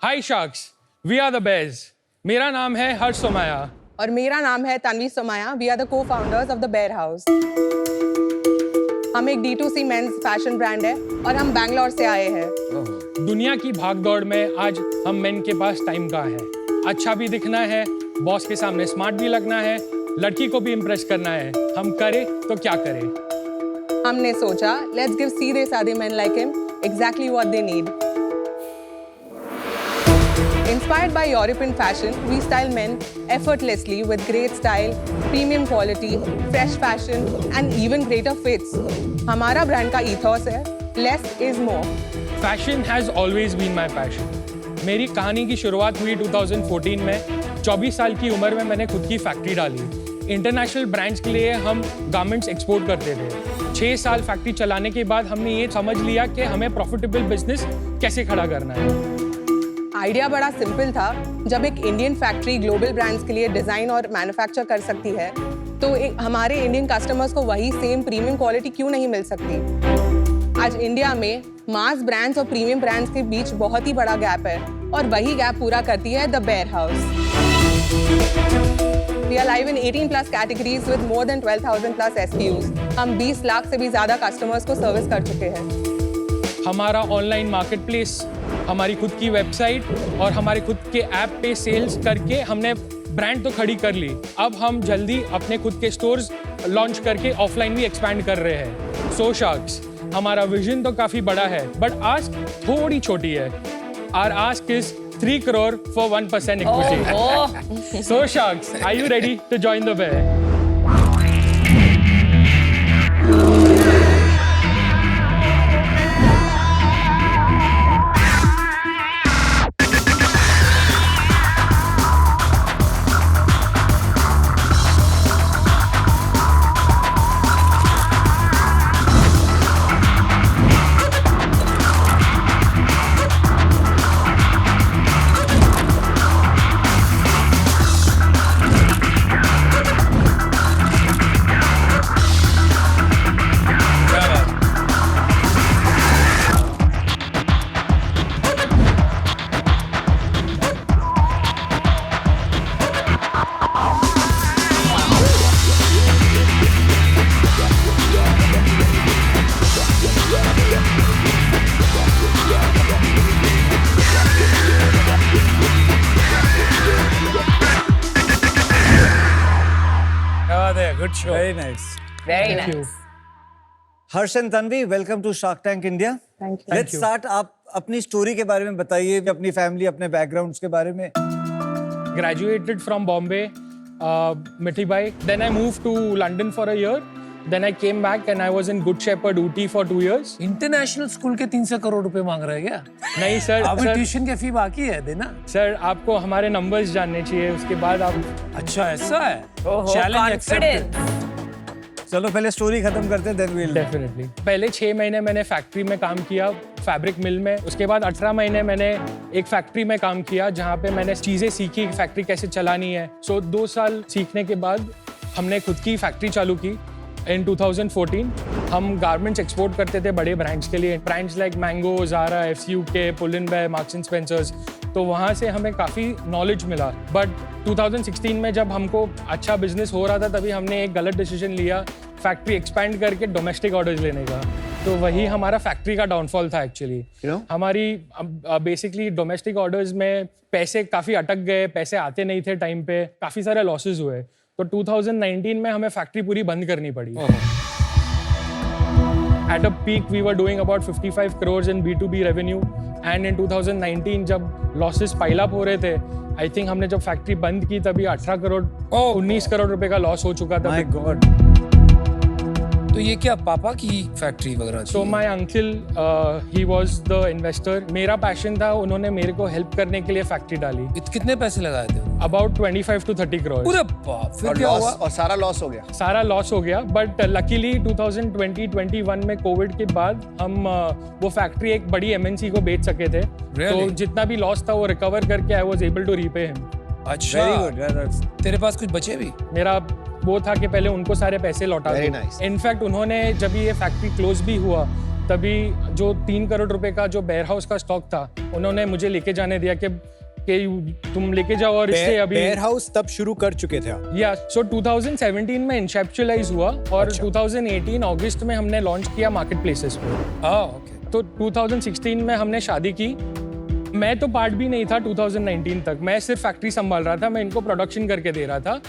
Hi sharks, we are the bears. मेरा नाम है हर्ष सोमाया और मेरा नाम है Tanvi Somaya. We are the co-founders of the bear house. हम एक D2C मेंस फैशन ब्रांड है और हम बैंगलोर से आए हैं। दुनिया की भागदौड़ में आज हम मेन के पास टाइम कहाँ है। अच्छा भी दिखना है, बॉस के सामने स्मार्ट भी लगना है, लड़की को भी इम्प्रेस करना है। हम करें तो क्या करें? हमने सोचा लेट्स गिव सीधे साधे men like him exactly what they need. Inspired by European fashion, we style men effortlessly with great style, premium quality, fresh fashion and even greater fits. हमारा ब्रांड का ethos है less is more. Fashion has always been my passion. मेरी कहानी की शुरुआत हुई 2014 में। 24 साल की उम्र में मैंने खुद की फैक्ट्री डाली। इंटरनेशनल ब्रांड्स के लिए हम गारमेंट्स एक्सपोर्ट करते थे। 6 साल फैक्ट्री चलाने के बाद हमने ये समझ लिया कि हमें प्रॉफिटेबल बिजनेस कैसे खड़ा करना है। आइडिया बड़ा सिंपल था। जब एक इंडियन फैक्ट्री ग्लोबल ब्रांड्स के लिए डिजाइन और मैन्युफैक्चर कर सकती है तो हमारे इंडियन कस्टमर्स को वही सेम प्रीमियम क्वालिटी क्यों नहीं मिल सकती। आज इंडिया में मास ब्रांड्स और प्रीमियम ब्रांड्स के बीच बहुत ही बड़ा गैप है और वही गैप पूरा करती है the bear House. We are live in 18+ categories with more than 12,000+ SKUs. हम 20 लाख से भी ज़्यादा कस्टमर्स को सर्विस कर चुके हैं। हमारा ऑनलाइन मार्केट प्लेस, हमारी खुद की वेबसाइट और हमारे खुद के ऐप पे सेल्स करके हमने ब्रांड तो खड़ी कर ली। अब हम जल्दी अपने खुद के स्टोर्स लॉन्च करके ऑफलाइन भी एक्सपैंड कर रहे हैं। सो शार्क्स, हमारा विजन तो काफ़ी बड़ा है बट आस्क थोड़ी छोटी है। Our ask is 3 crore for 1% equity. So sharks, are you ready to join the bear? Good show. Very nice. Very Thank you. nice. Harsh and Tanvi, welcome to Shark Tank India. Thank you. Let's start. आप अपनी story के बारे में बताइए, अपनी family, अपने backgrounds के बारे में। Graduated from Bombay, Mithibai. Then I moved to London for a year. Then I came back and I was in Good Shepherd Ooty for 2 years. International school के 300 करोड़ रुपए मांग रहे हैं क्या? नहीं सर, अभी ट्यूशन की फी बाकी है देना। सर आपको हमारे नंबर्स जानने चाहिए, उसके बाद आप। अच्छा ऐसा है? ओहो, चैलेंज confidence. एक्सेप्टेड। चलो पहले स्टोरी खत्म करते हैं, then we'll. डेफिनेटली पहले 6 महीने मैंने फैक्ट्री में काम किया, फैब्रिक मिल में। उसके बाद 18 महीने मैंने एक फैक्ट्री में काम किया जहाँ पे मैंने चीज़ें सीखी, फैक्ट्री कैसे चलानी है। 2 साल सीखने के बाद हमने खुद की फैक्ट्री चालू की। इन 2014 हम गारमेंट्स एक्सपोर्ट करते थे बड़े ब्रांड्स के लिए, brands like Mango, Zara, FCUK, Pull and Bear, Marks and Spencers. तो वहाँ से हमें काफ़ी नॉलेज मिला। बट 2016 में जब हमको अच्छा बिजनेस हो रहा था तभी हमने एक गलत डिसीजन लिया, फैक्ट्री एक्सपैंड करके डोमेस्टिक ऑर्डर्स लेने का। तो वही हमारा फैक्ट्री का डाउनफॉल था एक्चुअली। हमारी बेसिकली डोमेस्टिक ऑर्डर्स में पैसे काफ़ी अटक गए, पैसे आते नहीं थे टाइम पे, काफ़ी सारे लॉसेज हुए। तो 2019 में हमें फैक्ट्री पूरी बंद करनी पड़ी। At a peak we were doing about 55 crores in B2B revenue and in 2019 जब losses pile up हो रहे थे, I think हमने जब फैक्ट्री बंद की तभी 18 करोड़ 19 करोड़ रुपए का लॉस हो चुका था। My God. तो ये क्या पापा की फैक्ट्री वगैरह थी? So my uncle, he was the investor. मेरा पैशन था, उन्होंने मेरे को हेल्प करने के लिए फैक्ट्री डाली। कितने पैसे लगाए थे? About 25 to 30 crores. पूरे बाप, फिर और क्या लॉस, हुआ? और सारा लॉस हो गया। सारा लॉस हो गया बट लकीली 2020-21 में कोविड के बाद हम वो फैक्ट्री एक बड़ी MNC को बेच सके थे। Really? तो जितना भी लॉस था वो रिकवर करके I was able to repay him. अच्छा, Very good. Yeah, that's. तेरे पास कुछ बचे भी? मेरा वो था कि पहले उनको सारे पैसे लौटा Very दो। nice. इनफैक्ट उन्होंने जब ये फैक्ट्री क्लोज भी हुआ तभी जो 3 करोड़ रुपए का जो वेयर हाउस का स्टॉक था उन्होंने मुझे लेके जाने दिया कि तुम लेके जाओ और इससे अभी वेयर हाउस तब शुरू कर चुके थे आप? या सो 2017 में इंसेप्चुअलाइज हुआ और 2018 अगस्त में हमने लॉन्च किया मार्केट प्लेसेस पे। ओके। तो 2016 में हमने शादी की। मैं तो पार्ट भी नहीं था 2019 तक, मैं सिर्फ फैक्ट्री संभाल रहा था, मैं इनको प्रोडक्शन करके दे रहा था।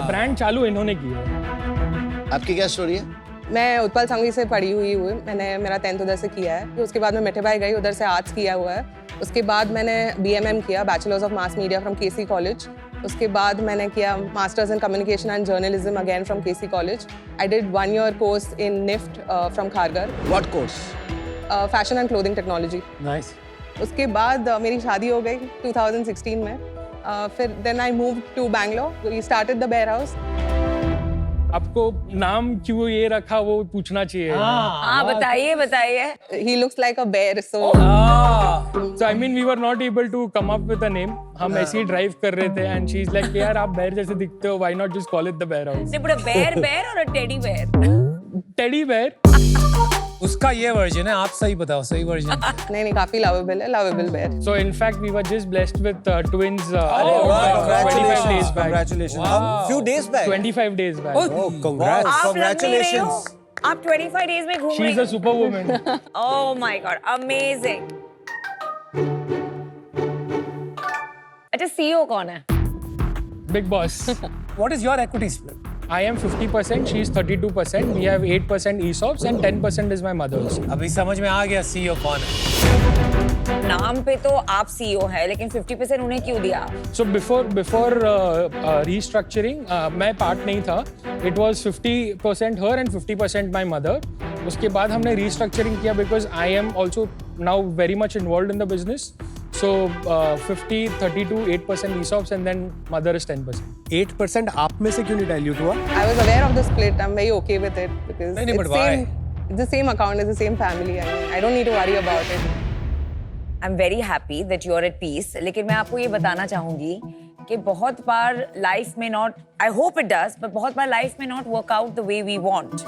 ब्रांड चालू इन्होंने किया। आपकी क्या स्टोरी है? मैं उत्पल संघवी से पढ़ी हुई हूँ, मैंने मेरा 10th उधर से किया है। उसके बाद मैं मिठीबाई गई, उधर से आर्ट्स किया हुआ है। उसके बाद मैंने BMM किया, bachelors of mass media from KC college. उसके बाद मैंने किया masters in communication and journalism again from KC college. I did 1 year course in NIFT from Kharghar, what course? Fashion and clothing technology. Nice. उसके बाद मेरी शादी हो गई 2016 में। फिर then I move to Bangalore, we started the bear House. आपको नाम क्यों ये रखा वो पूछना चाहिए। हाँ बताइए बताइए। He looks like a bear, so So I mean we were not able to come up with a name. हम ऐसे ही ड्राइव कर रहे थे and she's like यार आप बेयर जैसे दिखते हो, why not just call it the bear house? नहीं बड़ा bear और a teddy bear? Teddy bear. उसका ये वर्जन है, आप सही बताओ, सही वर्जन। नहीं काफी लवेबल है, lovable bear. So in fact we were just blessed with twins. Congratulations. 25 days back. Congratulations. Few days back. 25 days back. Oh, congrats. आप लग नहीं रही हो। Congratulations. आप 25 days में घूम रही She's a superwoman. Oh my god, amazing. अच्छा CEO कौन है? Big boss. What is your equity split? I am 50%, she is 32%. We have 8% ESOPs and 10% is my mother's. अभी समझ में आ गया CEO कौन है। नाम पे तो आप CEO है, लेकिन 50% उन्हें क्यों दिया? So before restructuring, मैं part नहीं था. It was 50% her and 50% my mother. उसके बाद हमने restructuring किया because I am also now very much involved in the business. So 50, 32, 8% ESOPs and then mother is 10%. 8% आप में से क्यों नहीं dilute हुआ? I was aware of the split. I'm very okay with it because नहीं, but it's why? it's the same account, it's the same family. I mean, I don't need to worry about it. I'm very happy that you are at peace. लेकिन मैं आपको ये बताना चाहूंगी कि बहुत बार life में not, I hope it does, but बहुत बार लाइफ में not work out the way we want.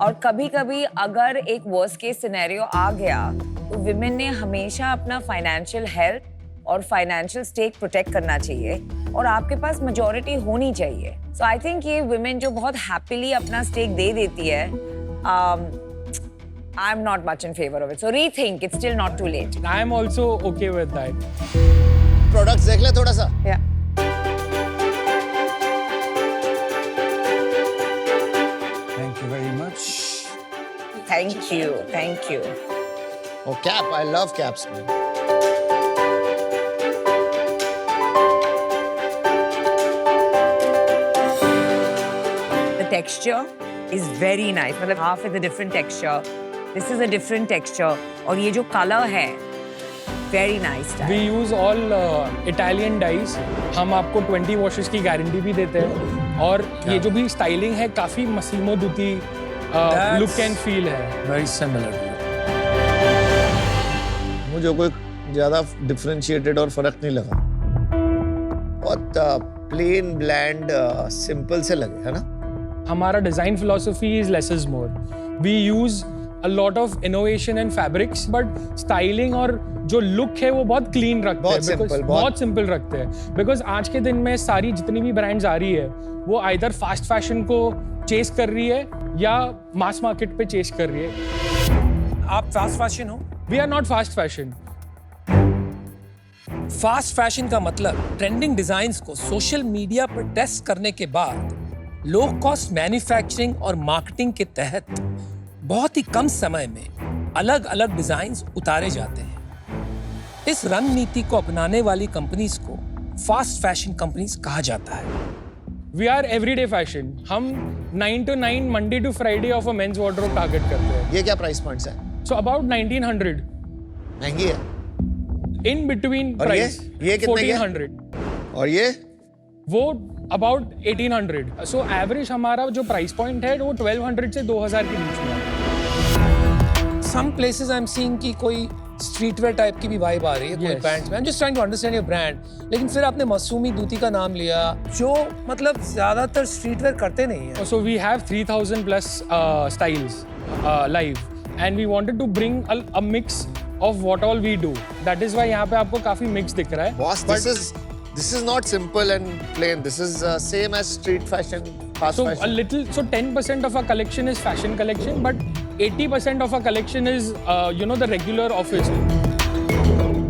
और कभी-कभी अगर एक worst case scenario आ गया, तो women ने हमेशा अपना financial health और financial stake protect करना चाहिए और आपके पास majority होनी चाहिए. So I think ये women जो बहुत happily अपना stake दे देती है, I'm not much in favor of it. So rethink, it's still not too late. I am also okay with that. Products देख ले थोड़ा सा। Yeah. Thank you very much. Thank you, thank you. Oh, cap, I love caps, man. The texture is very nice. मतलब half is a different texture. This is a different texture. और ये जो color है, very nice. We use all Italian dyes. हम आपको 20 washes की guarantee भी देते हैं और ये जो भी स्टाइलिंग है काफी मसीमो दुती लुक एंड फील है. Very similar. मुझे कोई ज्यादा डिफरेंशिएटेड और फर्क नहीं लगा। बहुत प्लेन ब्लैंड सिंपल से लगे, है ना? हमारा design philosophy is less is more. We use a lot of innovation in fabrics, but styling और जो look है वो बहुत clean रखते हैं. बहुत simple रखते हैं. Because आज के दिन में सारी जितनी भी brands आ रही है, वो either fast fashion को chase कर रही है या mass market पे chase कर रही है. आप fast fashion हो? We are not fast fashion. Fast fashion का मतलब ट्रेंडिंग डिजाइन्स को सोशल मीडिया पर टेस्ट करने के बाद लो कॉस्ट मैन्युफैक्चरिंग और मार्केटिंग के तहत बहुत ही कम समय में अलग अलग डिजाइन्स उतारे जाते हैं. इस रणनीति को अपनाने वाली कंपनीज को फास्ट फैशन कंपनीज कहा जाता है. We are everyday fashion. हम 9 to 9 Monday to Friday of a men's wardrobe target करते हैं. ये क्या प्राइस पॉइंट्स है? So about 1900. महंगी है। In between और price. ये कितने की है? 1400. और ये वो about 1800. So average हमारा जो प्राइस पॉइंट है वो 1200 से 2000 के बीच में है. Some places I'm seeing कि कोई स्ट्रीटवेयर टाइप की भी वाइब आ रही है, कोई Yes. पैंट्स में. I'm just trying to understand your brand. लेकिन फिर आपने मासूमी दूती का नाम लिया, जो मतलब ज्यादातर स्ट्रीटवेयर करते नहीं है. So we have 3000 plus styles live. and we wanted to bring a mix of what all we do. That is why यहाँ पे आपको काफी mix दिख रहा है. Boss, this is not simple and plain. This is same as street fashion, fast So fashion. a little, so 10% of our collection is fashion collection, but 80% of our collection is, the regular office.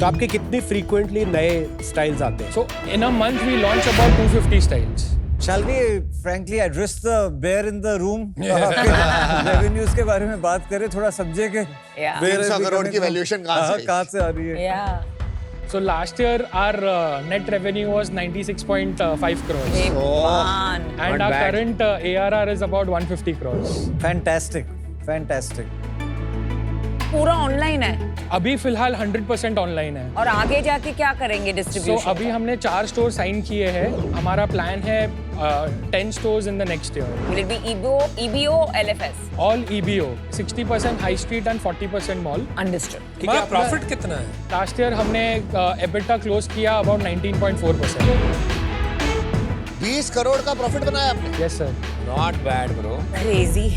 तो आपके कितनी frequently नए styles आते हैं? So in a month we launch about 250 styles. Shall we frankly address the bear in the room? Revenues के बारे में बात करें, थोड़ा समझे कि Yeah. 300 करोड़ की वैल्यूएशन कहाँ से आ रही है? Yeah. So last year our net revenue was 96.5 crores. Hey, man. And our current ARR is about 150 crores. Fantastic. पूरा ऑनलाइन है अभी फिलहाल 100% ऑनलाइन है. और आगे जाके क्या करेंगे So डिस्ट्रीब्यूशन? अभी हमने 4 स्टोर साइन किए हैं. हमारा प्लान है 10 stores in the next year. Will it be EBO, LFS? All EBO, 60% high street and 40% mall. Understood. हमारा प्रॉफिट कितना है? Last year हमने EBITDA क्लोज किया about 19.4%. 20 करोड़ का प्रॉफिट बनाया आपने. Yes sir. Not bad bro. Crazy.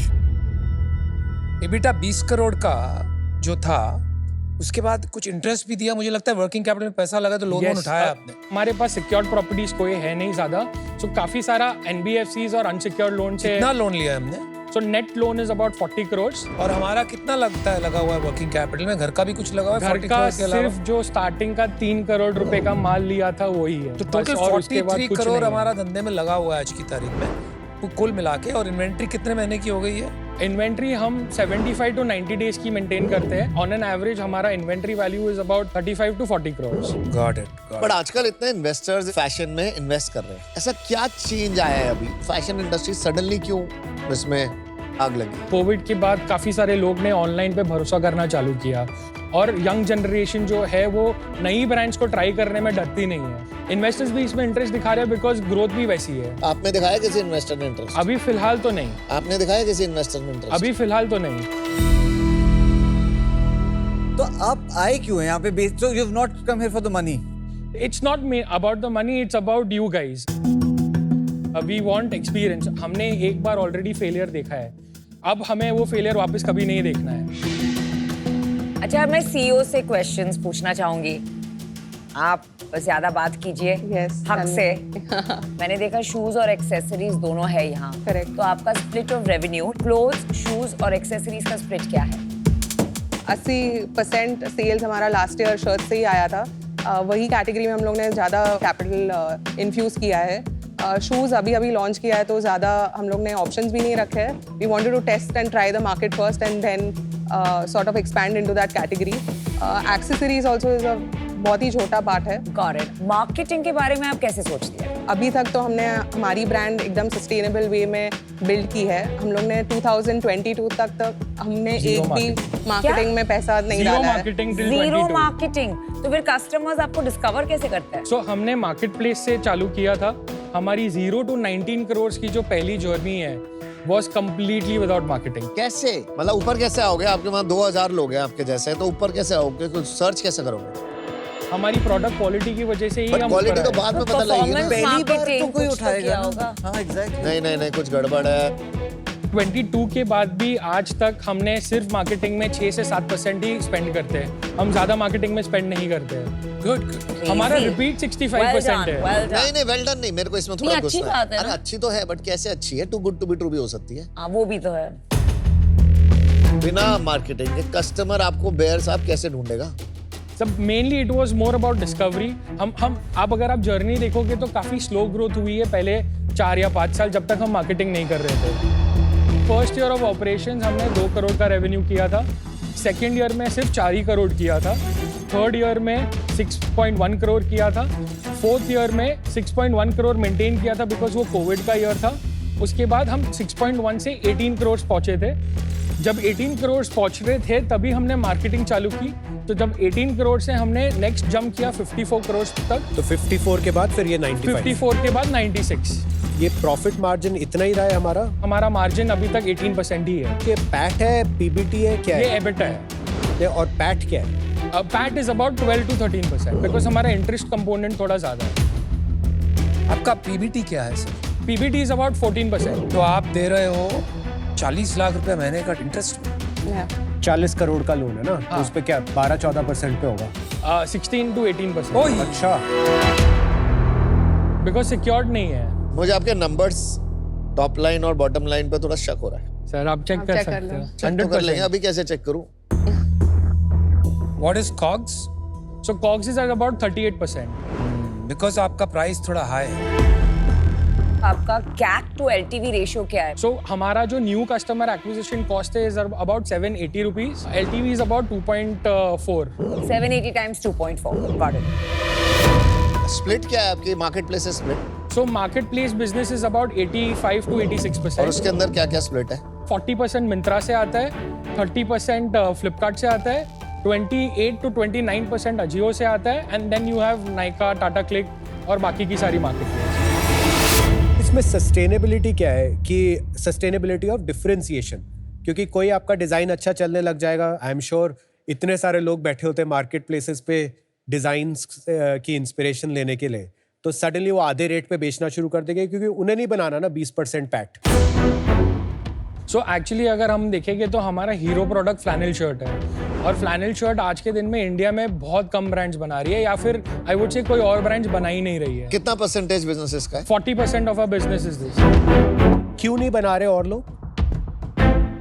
EBITDA 20 crore का जो था उसके बाद कुछ इंटरेस्ट भी दिया. मुझे लगता है वर्किंग कैपिटल में पैसा लगा तो लोन Yes, उठाया आपने. हमारे पास सिक्योर्ड प्रॉपर्टीज कोई है नहीं ज्यादा. So काफी सारा NBFCs और अनसिक्योर्ड लोन से. कितना लोन लिया हमने? So net loan is about 40 crores. और हमारा कितना लगता है लगा हुआ है वर्किंग कैपिटल में? घर का भी कुछ लगा हुआ है? घर 40 का करोड़ के अलावा? सिर्फ जो स्टार्टिंग का 3 करोड़ रुपए का माल लिया था वही है. तो बस, टोटल और उसके बाद 43 कुछ करोड़ नहीं है. हमारा धंधे में लगा हुआ है आज की तारीख में कुल मिला के. और इन्वेंट्री कितने महीने की हो गई है? इन्वेंट्री हम 75 to 90 डेज की मेंटेन करते हैं. ऑन एन एवरेज हमारा inventory value is about 35 to 40 crores. Got it. But आजकल इतने इन्वेस्टर्स फैशन में इन्वेस्ट कर रहे हैं. ऐसा क्या चेंज आया है अभी? फैशन इंडस्ट्री सडनली क्यों इसमें आग लगी? कोविड के बाद काफी सारे लोग ने ऑनलाइन पे भरोसा करना चालू किया और यंग जनरेशन जो है वो नई ब्रांड्स को ट्राई करने में डरती नहीं है. इन्वेस्टर्स भी इसमें इंटरेस्ट दिखा रहे हैं बिकॉज ग्रोथ भी वैसी है. आपने दिखाया किसी इन्वेस्टर ने इंटरेस्ट? अभी फिलहाल तो नहीं. आपने दिखाया किसी इन्वेस्टर ने इंटरेस्ट? अभी फिलहाल तो नहीं. तो आप आए क्यों हैं यहाँ पे? So you've not come here for the money. It's not about the money, it's about you guys. We want experience. हमने एक बार ऑलरेडी फेलियर देखा है. अब हमें वो फेलियर वापस कभी नहीं देखना है. अच्छा, मैं CEO से क्वेश्चंस पूछना चाहूंगी. आप ज्यादा बात कीजिए. Yes, हक से. done. मैंने देखा शूज और एक्सेसरीज दोनों है यहाँ. Correct. तो आपका split of revenue clothes, shoes और एक्सेसरीज का स्प्लिट क्या है? 80% सेल्स हमारा लास्ट ईयर शर्ट से ही आया था. वही कैटेगरी में हम लोग ने ज़्यादा कैपिटल इन्फ्यूज़ किया है. शूज़ अभी लॉन्च किया है तो ज़्यादा हम लोग ने ऑप्शंस भी नहीं रखे हैं. We wanted to test and try the market first and then sort of expand into that category. Accessories also is a बहुत ही छोटा पार्ट है. Got it. मार्केटिंग के बारे में आप कैसे सोचते हैं? अभी तक तो हमने हमारी ब्रांड एकदम सस्टेनेबल वे में बिल्ड की है. हम लोग ने 2022 तक हमने एक भी मार्केटिंग में पैसा नहीं Zero डाला है. marketing till zero 22. मार्केटिंग. तो फिर कस्टमर्स आपको डिस्कवर कैसे करते हैं? So हमने मार्केट प्लेस से चालू किया था. हमारी 0 to 19 crores की जो पहली जर्नी है was completely without marketing. कैसे? मतलब ऊपर कैसे आओगे? आपके वहाँ 2000 लोग हैं आपके जैसे, तो ऊपर कैसे आओगे? कुछ सर्च कैसे करोगे? हमारी प्रोडक्ट क्वालिटी की वजह से ही बट हम क्वालिटी ऊपर तो आए. बाद में पता लगेगी ना. performance पहली बार तो marketing कोई कुछ तो उठाएगा किया ना. होगा. हाँ एग्जैक्टली. नहीं कुछ गड़बड़ है. 22 के बाद भी आज तक हमने सिर्फ मार्केटिंग में 6 से 7% ही स्पेंड करते हैं. हम ज्यादा मार्केटिंग में स्पेंड नहीं करते हैं. गुड. हमारा Crazy. रिपीट 65% Well done, है. well done. नहीं वेल डन नहीं. मेरे को इसमें थोड़ा नहीं, अच्छी गुस्सा बात है अरे ना. अच्छी तो है बट कैसे अच्छी है? Too good to be true भी हो सकती है. हाँ, वो भी तो है. बिना मार्केटिंग के कस्टमर आपको बेयर साहब कैसे ढूंढेगा? सब mainly it was more about discovery. हम आप अगर आप जर्नी देखोगे तो काफी स्लो ग्रोथ हुई है पहले 4 या 5 साल जब तक हम मार्केटिंग नहीं कर रहे थे. फर्स्ट ईयर ऑफ ऑपरेशंस हमने 2 करोड़ का रेवेन्यू किया था. सेकेंड ईयर में सिर्फ 4 ही करोड़ किया था. थर्ड ईयर में 6.1 करोड़ किया था. फोर्थ ईयर में 6.1 करोड़ मेंटेन किया था बिकॉज वो कोविड का ईयर था. उसके बाद हम 6.1 से 18 करोड़ पहुंचे थे. जब 18 करोड़ पहुंच रहे थे तभी हमने मार्केटिंग चालू की. तो जब 18 करोड़ से हमने नेक्स्ट जंप किया 54 करोड़ तक. तो 54 के बाद फिर ये 95. 54 के बाद 96. ये प्रॉफिट मार्जिन इतना ही रहा है हमारा? हमारा मार्जिन अभी तक 18% ही है. ये पैट है, पीबीटी है, क्या ये है? एबिटा है. और पैट क्या है? PAT is about 12 to 13% because हमारा इंटरेस्ट कंपोनेंट थोड़ा ज्यादा है. आपका पीबीटी क्या है सर? PBT is about 14%. तो आप दे रहे हो 40 लाख रुपए महीने का इंटरेस्ट. Yeah. 40 करोड़ का लोन है ना, तो उस पे क्या 12-14% पे होगा? 16 to 18%. ओह अच्छा, बिकॉज सिक्योर्ड नहीं है. मुझे आपके नंबर्स टॉप लाइन और बॉटम लाइन पे थोड़ा शक हो रहा है। सर आप चेक कर check कर सकते लो. हो. चेक तो कर लेंगे, अभी कैसे चेक करूं? What is COGS? So COGS is at about 38%. Because आपका प्राइस थोड़ा हाई है। आपका CAC to LTV रेशियो क्या है? So हमारा जो न्यू कस्टमर एक्विजिशन कॉस्ट है is about 780 rupees. LTV is about 2.4. 780 times 2.4. Got it. Split क्या है आपकी market place split? So marketplace business is about 85 to 86%. और उसके अंदर क्या क्या स्प्लिट है? 40% मिंत्रा से आता है, 30% फ्लिपकार्ट से आता है, 28 to 29% अजियो से आता है, and then you have Nykaa, Tata Cliq और बाकी की सारी मार्केट. इसमें सस्टेनेबिलिटी क्या है कि सस्टेनेबिलिटी ऑफ डिफरेंशिएशन, क्योंकि कोई आपका डिजाइन अच्छा चलने लग जाएगा, आई एम श्योर इतने सारे लोग बैठे होते हैं मार्केट प्लेसेस पे डिजाइन्स की इंस्पिरेशन लेने के लिए, तो सडनली वो आधे रेट पे बेचना शुरू कर देंगे, क्योंकि उन्हें नहीं बनाना ना 20% पैक्ट. सो एक्चुअली अगर हम देखेंगे तो हमारा हीरो प्रोडक्ट फ्लैनल शर्ट है, और फ्लैनल शर्ट आज के दिन में इंडिया में बहुत कम ब्रांड्स बना रही है, या फिर आई वुड से कोई और ब्रांड्स बना ही नहीं रही है. कितना परसेंटेज बिजनेस इसका है? 40% of our business is this. क्यों नहीं बना रहे और लोग?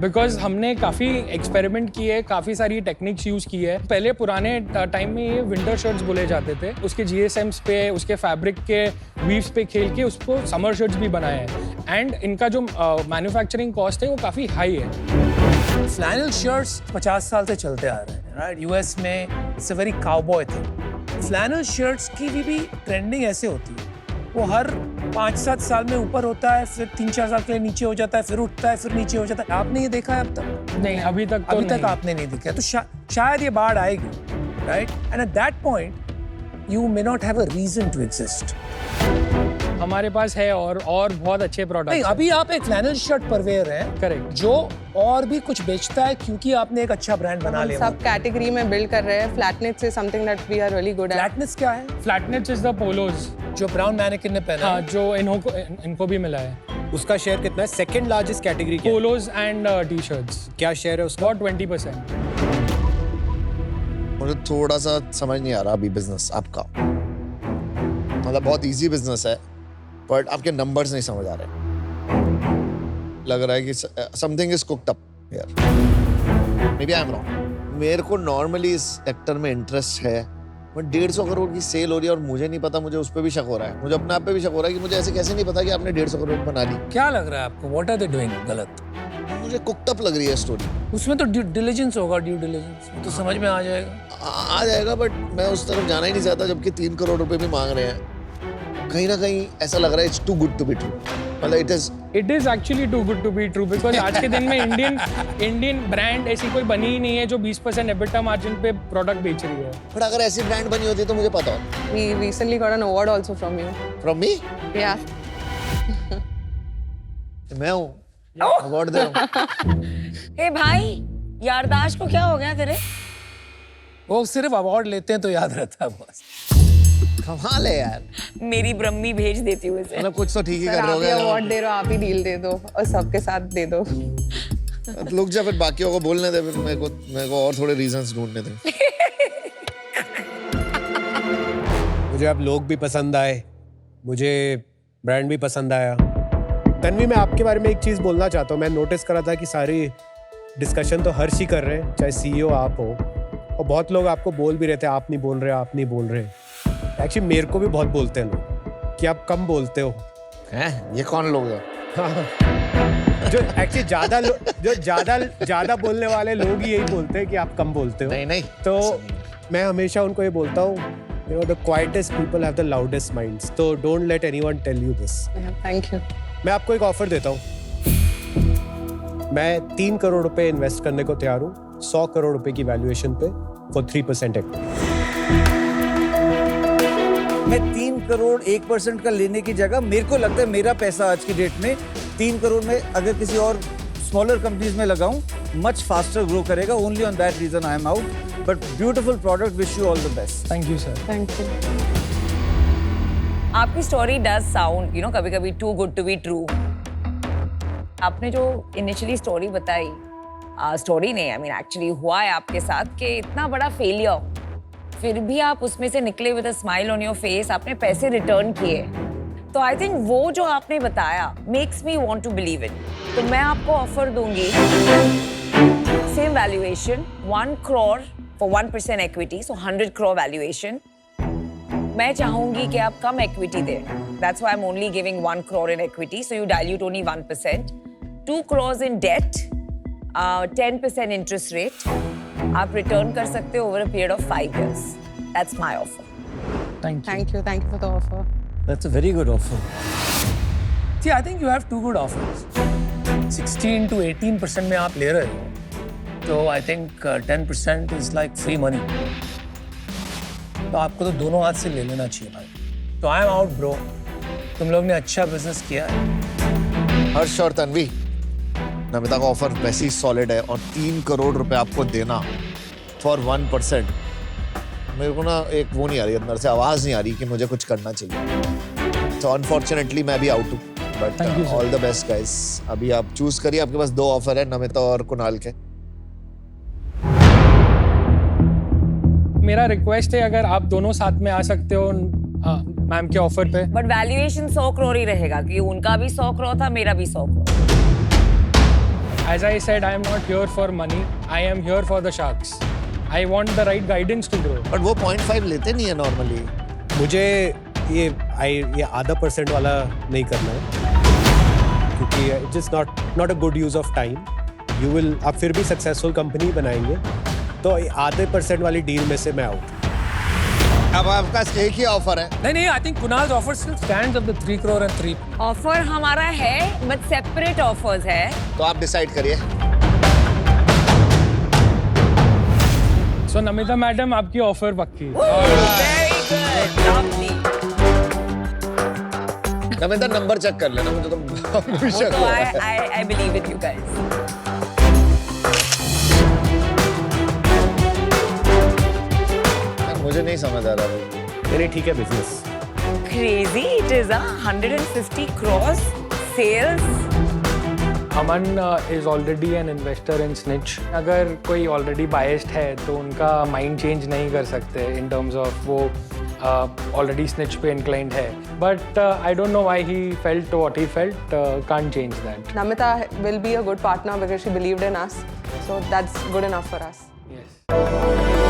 बिकॉज हमने काफ़ी एक्सपेरिमेंट किए, काफ़ी सारी टेक्निक्स यूज़ की है. पहले पुराने टाइम में ये विंटर शर्ट्स बोले जाते थे, उसके GSMs पे, उसके फैब्रिक के वीव्स पे खेल के उसको समर शर्ट्स भी बनाए हैं, एंड इनका जो मैन्युफैक्चरिंग कॉस्ट है वो काफ़ी हाई है. फ्लैनल शर्ट्स 50 साल से चलते आ रहे हैं, राइट? यूएस में it's a very cowboy thing. Flannel shirts की भी ट्रेंडिंग ऐसे होती है, वो हर 5-7 साल में ऊपर होता है, फिर 3-4 साल के लिए नीचे हो जाता है, फिर उठता है, फिर नीचे हो जाता है. आपने ये देखा है अब तक? नहीं, अभी तक तो अभी तक नहीं. आपने नहीं देखा, तो शायद ये बाढ़ आएगी, right? And at that point you may not have a reason to exist. हमारे पास है और बहुत अच्छे नहीं, प्रोडक्ट. अभी आप एक फ्लैनल शर्ट परवेयर हैं, करेक्ट. जो और भी कुछ बेचता है क्योंकि आपने एक अच्छा ब्रांड बना हम लिया. सब कैटेगरी में बिल्ड कर रहे हैं. Flatness is something that we are really good at. Flatness क्या है? फ्लैटनेट्स इज द पोलोज, जो ब्राउन मैनेकिन ने पहना हाँ, है. जो इनको भी मिला है. उसका शेयर कितना है? सेकंड लार्जेस्ट कैटेगरी क्या है? पोलोज एंड टी शर्ट्स क्या शेयर है उसका? about 20%. मुझे थोड़ा सा समझ नहीं आ रहा अभी बिजनेस आपका. मतलब बहुत इजी बिजनेस है, बट आपके नंबर्स नहीं समझ आ रहे. लग रहा है कि something is cooked up here. Maybe I am wrong. मेरे को नॉर्मली इस सेक्टर में इंटरेस्ट है, बट 150 करोड़ की सेल हो रही है और मुझे नहीं पता. मुझे उस पर भी शक हो रहा है, मुझे अपने आप पे भी शक हो रहा है कि मुझे ऐसे कैसे नहीं पता कि आपने 150 करोड़ बना ली. क्या लग रहा है आपको? व्हाट आर दे डूइंग गलत? मुझे कुक्ड अप लग रही है स्टोरी. उसमें तो ड्यू डिलिजेंस होगा, ड्यू डिलिजेंस तो समझ में आ जाएगा. आ जाएगा, बट मैं उस तरफ जाना ही नहीं चाहता, जबकि 3 करोड़ रुपए भी मांग रहे हैं. कहीं ना कहीं ऐसा लग रहा है it's too good to be true. मतलब it is actually too good to be true, because आज के दिन में इंडियन ब्रांड ऐसी कोई बनी ही नहीं है जो 20% एबिटा मार्जिन पे प्रोडक्ट बेच रही है. बट अगर ऐसी ब्रांड बनी होती तो मुझे पता होता. We recently got an award also from you. From me? Yeah. मैं हूँ अवार्ड दे रहा हूँ. ए भाई, यारदाश्त को क्या हो गया तेरे? वो सिर्फ अवार्ड लेते हैं तो याद रहता है बस. कमाल है यार. मेरी ब्रह्मी भेज देती हूँ इसे. मतलब कुछ तो ठीक ही सर कर रहे आप ही हो. अवार्ड दे रहे हो, आप ही डील दे दो और सबके साथ दे दो. लोग जा फिर बाकियों को बोलने दे, फिर मेरे को और थोड़े रीजंस ढूंढने दे. मुझे अब लोग भी पसंद आए, मुझे ब्रांड भी पसंद आया. तन्वी, मैं आपके बारे में एक चीज़ बोलना चाहता हूँ. मैं नोटिस करा था कि सारी डिस्कशन तो हर्ष ही कर रहे हैं, चाहे CEO आप हो, और बहुत लोग आपको बोल भी रहे थे आप नहीं बोल रहे, आप नहीं बोल रहे. एक्चुअली मेरे को भी बहुत बोलते हैं लोग कि आप कम बोलते हो. हैं? ये कौन लोग हैं? जो एक्चुअली ज़्यादा बोलने वाले लोग ही यही बोलते हैं कि आप कम बोलते हो. नहीं. तो मैं हमेशा उनको ये बोलता हूँ, you know, the quietest people have the loudest minds. So don't let anyone tell you this. Thank you. मैं आपको एक ऑफर देता हूँ. मैं 3 करोड़ रुपए इन्वेस्ट करने को तैयार हूँ 100 करोड़ रुपए की वैल्यूएशन पे फॉर 3% इक्विटी. मैं 3 करोड़ 1% का लेने की जगह, मेरे को लगता है मेरा पैसा आज की डेट में 3 करोड़ में अगर किसी और स्मॉलर कंपनीज में लगाऊं, मच फास्टर ग्रो करेगा. Only on that reason I am out. But beautiful product, wish you all the best. Thank you sir. Thank you. आपकी स्टोरी डज साउंड कभी-कभी too good to be true. आपने जो initially story बताई, story नहीं, I mean actually हुआ है आपके साथ कि इतना बड़ा फेलियर फिर भी आप उसमें से निकले with a smile on your face, आपने पैसे रिटर्न किए। तो आई थिंक वो जो आपने बताया makes me want to believe it. तो मैं आपको ऑफर दूंगी same valuation 1 crore for 1% equity, so 100 crore valuation. मैं चाहूंगी कि आप कम इक्विटी दें, that's why I am only giving 1 crore in equity, so you dilute only 1%, 2 crores in debt, 10% interest rate आप रिटर्न कर सकते हो over a period of 5 years। दैट्स माय ऑफर। Thank you. Thank you for the offer. That's a very good offer. See, I think you have two good offers. 16 to 18% में आप ले रहे हो, तो I think 10% is like free money. तो आपको तो दोनों हाथ से ले लेना चाहिए भाई। तो I am out bro। तुम लोग ने अच्छा बिजनेस किया है। हर्ष और तन्वी, नमिता का ऑफर वैसे ही सॉलिड है और 3 करोड़ रुपए आपको देना फॉर 1%, मेरे को ना एक वो नहीं आ रही, अंदर से आवाज नहीं आ रही कि मुझे कुछ करना चाहिए। तो अनफॉर्चुनेटली मैं भी आउट हूँ, but Thank you, sir. All the best guys. अभी आप चूज करिए, आपके पास 2 ऑफर है, नमिता और कुणाल के। मेरा रिक्वेस्ट है अगर आप दोनों साथ में आ सकते हो मैम के ऑफर पे। बट वैल्यूएशन 100 crore ही रहेगा क्योंकि उनका भी 100 crore था, मेरा भी 100 crore। As I said, I am not here for money. I am here for the sharks. I want the right guidance to grow. But वो 0.5 लेते नहीं है नॉर्मली। मुझे ये आधा % वाला नहीं करना है, क्योंकि it's just not a good use of time. आप फिर भी सक्सेसफुल कंपनी बनाएंगे, तो आधे % वाली डील में से मैं आउट। अब आपका एक ही ऑफर है। नहीं, I think Kunal's offer still stands of the 3 crore and 3. Offer हमारा है बट सेपरेट ऑफर्स है। तो आप डिसाइड करिए। So नमिता मैडम आपकी ऑफर पक्की। Very good, lovely. Namita number check कर लेना, मुझे तो शक तो हो रहा है। I believe in you guys. मुझे नहीं समझ आ रहा अभी। नहीं ठीक है business. Crazy, it is 150 crores sales. Aman is already an investor in Snitch. अगर कोई already biased है तो उनका माइंड चेंज नहीं कर सकते in terms of वो already Snitch पे inclined है. But I don't know why he felt what he felt. Can't change that. Namita will be a good partner because she believed in us. So that's good enough for us. Yes.